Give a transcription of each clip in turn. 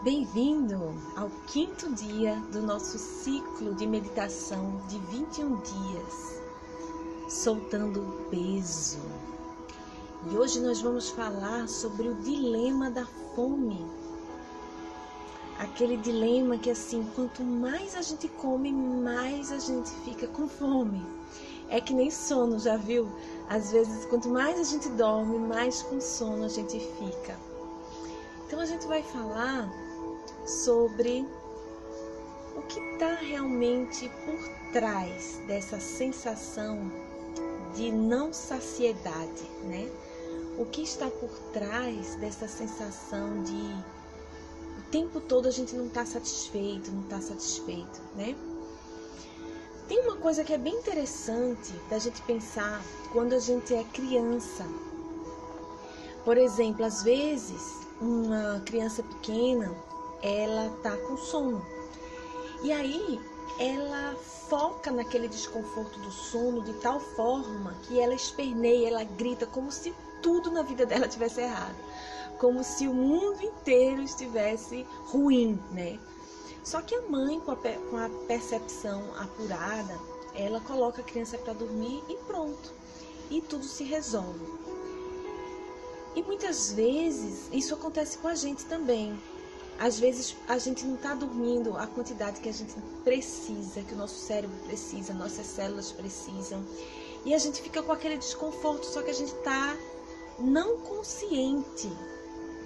Bem-vindo ao 5º dia do nosso ciclo de meditação de 21 dias, soltando o peso. E hoje nós vamos falar sobre o dilema da fome. Aquele dilema que assim, quanto mais a gente come, mais a gente fica com fome. É que nem sono, já viu? Às vezes, quanto mais a gente dorme, mais com sono a gente fica. Então a gente vai falar sobre o que está realmente por trás dessa sensação de não saciedade, né? O que está por trás dessa sensação de o tempo todo a gente não está satisfeito, né? Tem uma coisa que é bem interessante da gente pensar quando a gente é criança. Por exemplo, às vezes, uma criança pequena, ela tá com sono. E aí, ela foca naquele desconforto do sono de tal forma que ela esperneia, ela grita como se tudo na vida dela tivesse errado. Como se o mundo inteiro estivesse ruim, né? Só que a mãe, com a percepção apurada, ela coloca a criança para dormir e pronto. E tudo se resolve. E muitas vezes isso acontece com a gente também. Às vezes a gente não está dormindo a quantidade que a gente precisa, que o nosso cérebro precisa, nossas células precisam. E a gente fica com aquele desconforto, só que a gente está não consciente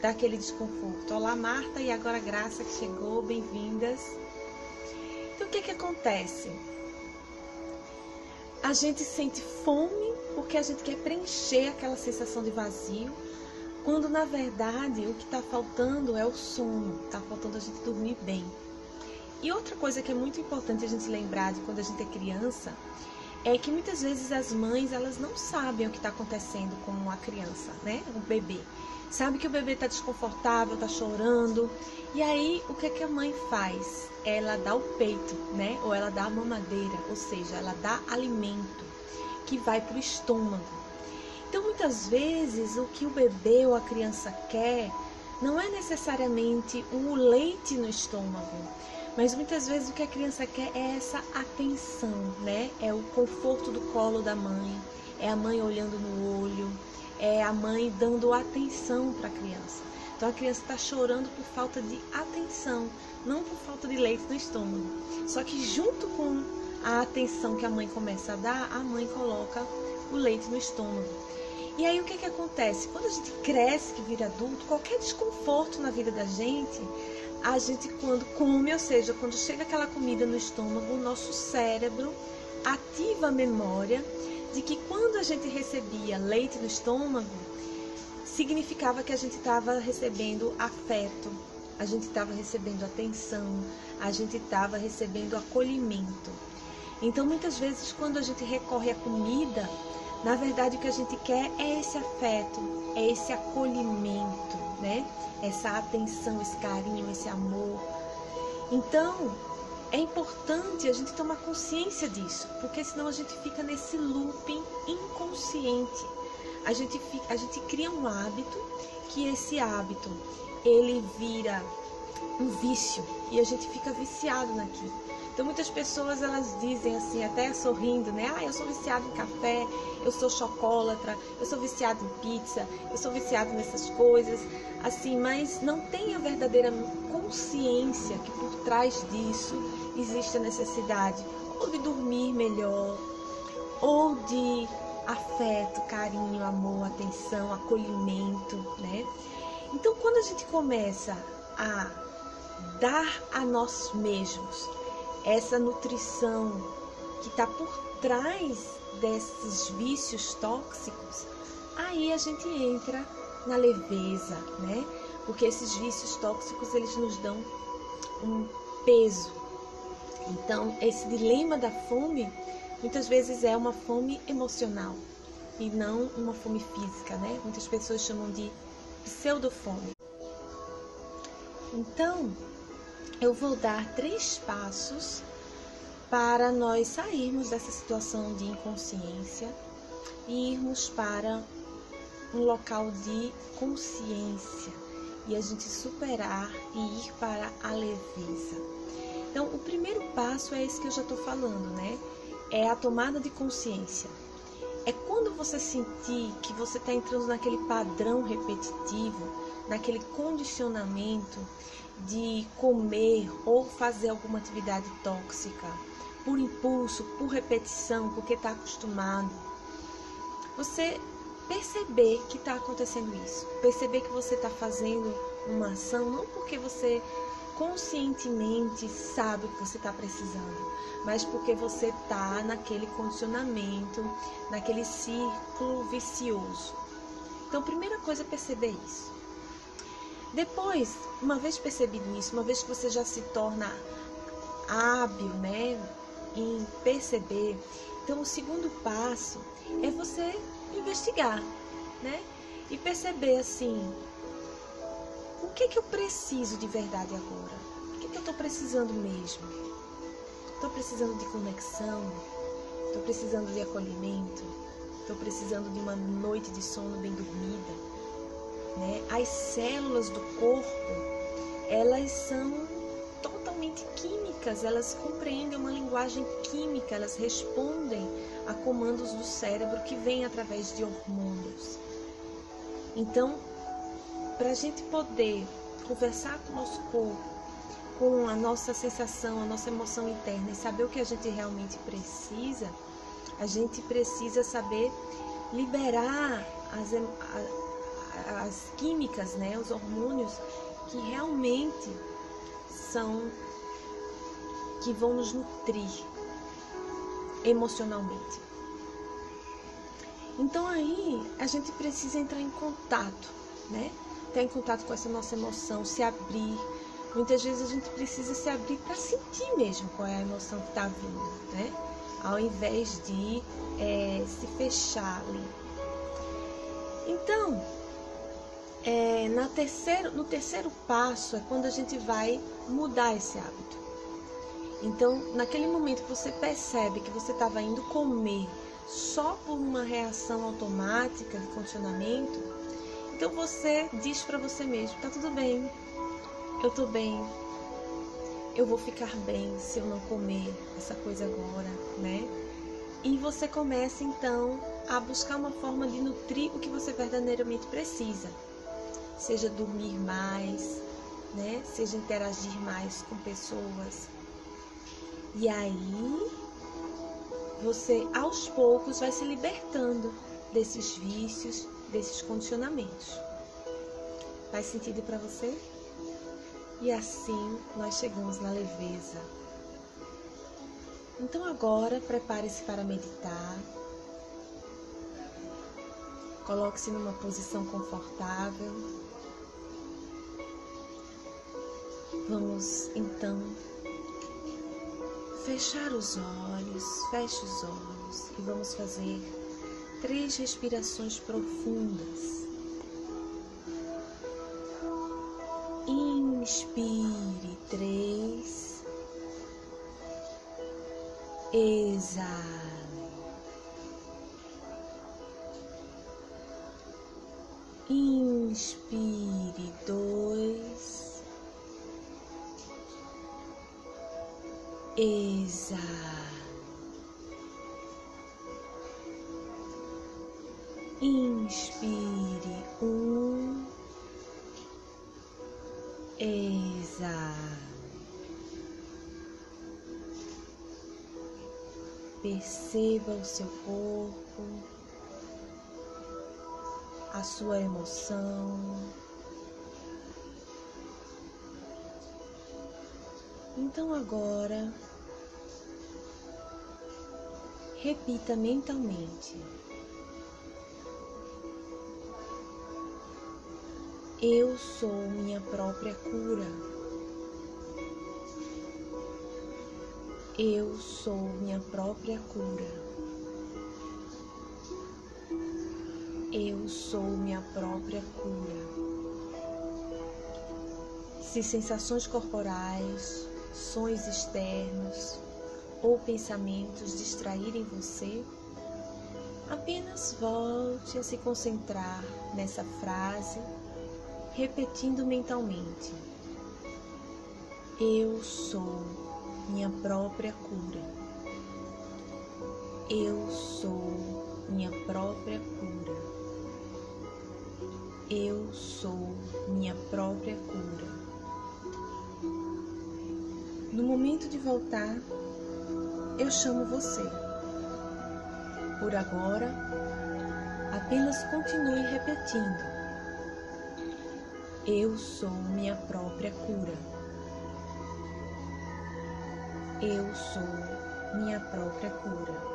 daquele desconforto. Olá, Marta, e agora Graça que chegou, bem-vindas. Então o que acontece? A gente sente fome porque a gente quer preencher aquela sensação de vazio, quando na verdade o que está faltando é o sono, está faltando a gente dormir bem. E outra coisa que é muito importante a gente lembrar de quando a gente é criança, é que muitas vezes as mães elas não sabem o que está acontecendo com a criança, né? O bebê. Sabe que o bebê está desconfortável, está chorando, e aí o que a mãe faz? Ela dá o peito, né? Ou ela dá a mamadeira, ou seja, ela dá alimento que vai para o estômago. Então, muitas vezes, o que o bebê ou a criança quer não é necessariamente o leite no estômago, mas muitas vezes o que a criança quer é essa atenção, né? É o conforto do colo da mãe, é a mãe olhando no olho, é a mãe dando atenção para a criança. Então, a criança está chorando por falta de atenção, não por falta de leite no estômago. Só que junto com a atenção que a mãe começa a dar, a mãe coloca o leite no estômago. E aí o que acontece? Quando a gente cresce, que vira adulto, qualquer desconforto na vida da gente, a gente quando come, ou seja, quando chega aquela comida no estômago, o nosso cérebro ativa a memória de que quando a gente recebia leite no estômago, significava que a gente estava recebendo afeto, a gente estava recebendo atenção, a gente estava recebendo acolhimento. Então, muitas vezes, quando a gente recorre à comida, na verdade, o que a gente quer é esse afeto, é esse acolhimento, né? Essa atenção, esse carinho, esse amor. Então, é importante a gente tomar consciência disso, porque senão a gente fica nesse looping inconsciente. A gente cria um hábito, que esse hábito, ele vira um vício, e a gente fica viciado naquilo. Então, muitas pessoas, elas dizem assim, até sorrindo, né? Eu sou viciado em café, eu sou chocolatra, eu sou viciado em pizza, eu sou viciado nessas coisas, assim, mas não tem a verdadeira consciência que por trás disso existe a necessidade ou de dormir melhor, ou de afeto, carinho, amor, atenção, acolhimento, né? Então, quando a gente começa a dar a nós mesmos essa nutrição que está por trás desses vícios tóxicos, aí a gente entra na leveza, né? Porque esses vícios tóxicos, eles nos dão um peso. Então, esse dilema da fome, muitas vezes é uma fome emocional e não uma fome física, né? Muitas pessoas chamam de pseudofome. Então, eu vou dar 3 passos para nós sairmos dessa situação de inconsciência e irmos para um local de consciência. e a gente superar e ir para a leveza. Então, o primeiro passo é esse que eu já estou falando, né? É a tomada de consciência. É quando você sentir que você está entrando naquele padrão repetitivo, naquele condicionamento de comer ou fazer alguma atividade tóxica, por impulso, por repetição, porque está acostumado. Você perceber que está acontecendo isso, perceber que você está fazendo uma ação, não porque você conscientemente sabe o que você está precisando, mas porque você está naquele condicionamento, naquele círculo vicioso. Então, a primeira coisa é perceber isso. Depois, uma vez percebido isso, uma vez que você já se torna hábil, né, em perceber, então o segundo passo é você investigar, né, e perceber assim, o que eu preciso de verdade agora? O que eu estou precisando mesmo? Estou precisando de conexão? Estou precisando de acolhimento? Estou precisando de uma noite de sono bem dormida? Né? As células do corpo, elas são totalmente químicas, elas compreendem uma linguagem química, elas respondem a comandos do cérebro que vêm através de hormônios. Então, para a gente poder conversar com o nosso corpo, com a nossa sensação, a nossa emoção interna e saber o que a gente realmente precisa, a gente precisa saber liberar as químicas, né, os hormônios que realmente são, que vão nos nutrir emocionalmente. Então aí a gente precisa entrar em contato, né? Estar em contato com essa nossa emoção, se abrir. Muitas vezes a gente precisa se abrir para sentir mesmo qual é a emoção que está vindo, né? Ao invés de se fechar ali. Então, no terceiro passo é quando a gente vai mudar esse hábito. Então, naquele momento que você percebe que você estava indo comer só por uma reação automática de condicionamento, então você diz para você mesmo, tá tudo bem, eu tô bem, eu vou ficar bem se eu não comer essa coisa agora, né? E você começa então a buscar uma forma de nutrir o que você verdadeiramente precisa. Seja dormir mais, né? Seja interagir mais com pessoas. E aí, você aos poucos vai se libertando desses vícios, desses condicionamentos. Faz sentido para você? E assim nós chegamos na leveza. Então agora prepare-se para meditar. Coloque-se numa posição confortável. Vamos então fechar os olhos, feche os olhos e vamos fazer 3 respirações profundas. Inspire 3, exale. Inspire 2, exale. Inspire 1, exale. Perceba o seu corpo, a sua emoção. Então agora, repita mentalmente: eu sou minha própria cura. Eu sou minha própria cura. Eu sou minha própria cura. Se sensações corporais, sons externos ou pensamentos distraírem você, apenas volte a se concentrar nessa frase repetindo mentalmente: eu sou minha própria cura. Eu sou minha própria cura. Eu sou minha própria cura. No momento de voltar, eu chamo você. Por agora, apenas continue repetindo: eu sou minha própria cura. Eu sou minha própria cura.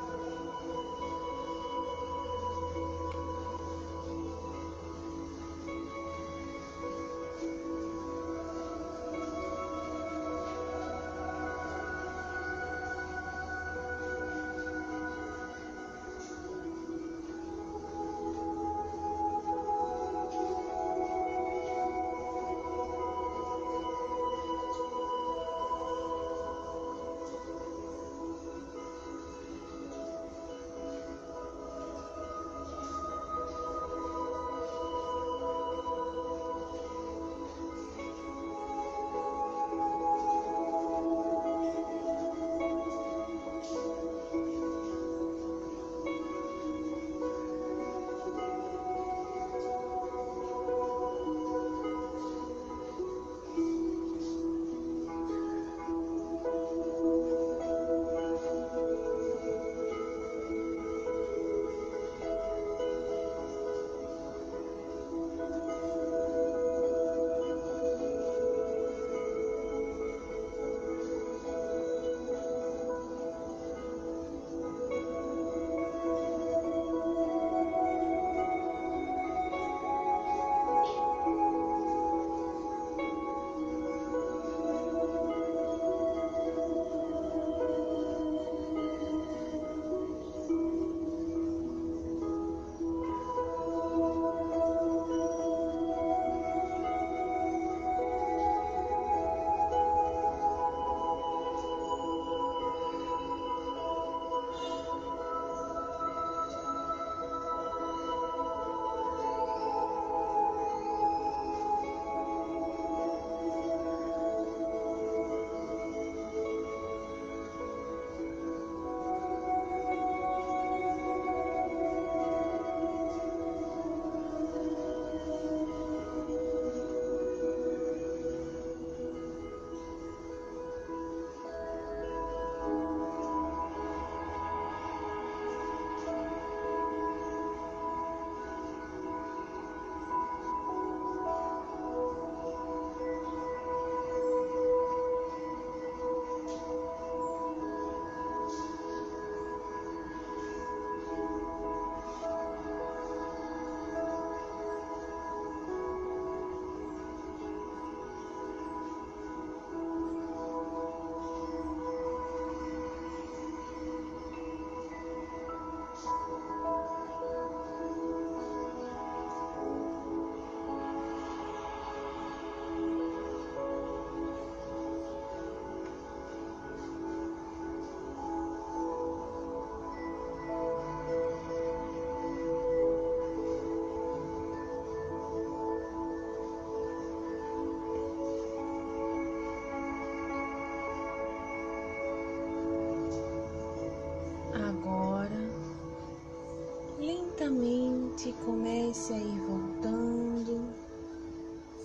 Lentamente comece a ir voltando,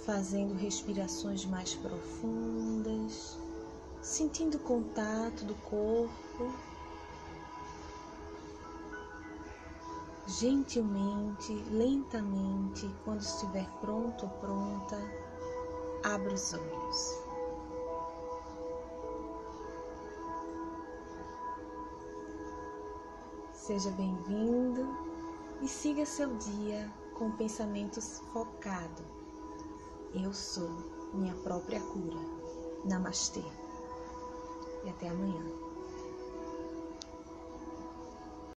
fazendo respirações mais profundas, sentindo o contato do corpo. Gentilmente, lentamente, quando estiver pronto ou pronta, abra os olhos. Seja bem-vindo e siga seu dia com pensamentos focados. Eu sou minha própria cura. Namastê. E até amanhã.